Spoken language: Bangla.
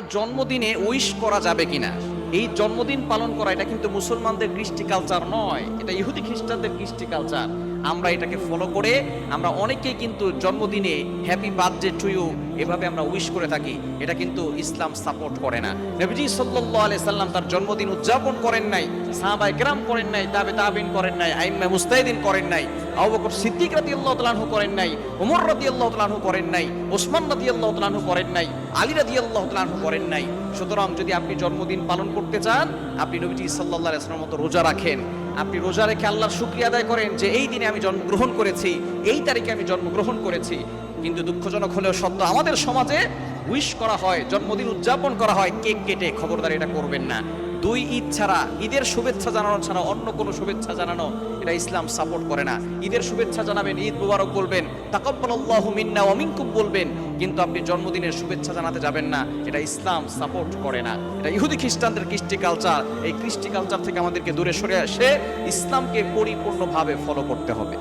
জন্মদিনে উইশ করা যাবে কিনা, এই জন্মদিন পালন করা এটা কিন্তু মুসলমানদের কৃষ্টি কালচার নয়, এটা ইহুদি খ্রিস্টানদের কৃষ্টি কালচার। আমরা এটাকে ফলো করে আমরা অনেকেই কিন্তু জন্মদিনে হ্যাপি বার্থডে টু ইউ এভাবে আমরা উইশ করে থাকি। এটা কিন্তু ইসলাম সাপোর্ট করে না। নবীজি সাল্লাল্লাহু আলাইহি সাল্লাম তার জন্মদিন উদযাপন করেন নাই, সাহাবায়ে কেরাম করেন নাই, তাবেঈন করেন নাই, আইম্মা মুজতাহিদিন করেন নাই, আবু বকর সিদ্দিক রাদিয়াল্লাহু তাআলা আনহু করেন নাই, ওমর রাদিয়াল্লাহু তাআলা আনহু করেন নাই, ওসমান রাদিয়াল্লাহু তাআলা আনহু করেন নাই, আলী রাদিয়াল্লাহু তাআলা আনহু করেন নাই। সুতরাং যদি আপনি জন্মদিন পালন করতে চান, আপনি নবীজি সাল্লাল্লাহু আলাইহি ওয়াসাল্লামের মতো রোজা রাখেন, আপনি রোজা রেখে আল্লাহর শুকরিয়া আদায় করেন যে এই দিনে আমি জন্মগ্রহণ করেছি, এই তারিখে আমি জন্মগ্রহণ করেছি। কিন্তু দুঃখজনক হলেও সত্য, আমাদের সমাজে উইশ করা হয়, জন্মদিন উদযাপন করা হয় কেক কেটে। খবরদার এটা করবেন না। দুই ঈদ ছাড়া, ঈদের শুভেচ্ছা জানানো ছাড়া অন্য কোনো শুভেচ্ছা জানানো এটা ইসলাম সাপোর্ট করে না। ঈদের শুভেচ্ছা জানাবেন, ঈদ মুবারক বলবেন, তাকাব্বালাল্লাহু মিন্না ওয়া মিনকুম বলবেন, কিন্তু আপনি জন্মদিনের শুভেচ্ছা জানাতে যাবেন না, এটা ইসলাম সাপোর্ট করে না। এটা ইহুদি খ্রিস্টানদের কৃষ্টি কালচার। এই কৃষ্টি কালচার থেকে আমাদেরকে দূরে সরে এসে ইসলামকে পরিপূর্ণভাবে ফলো করতে হবে।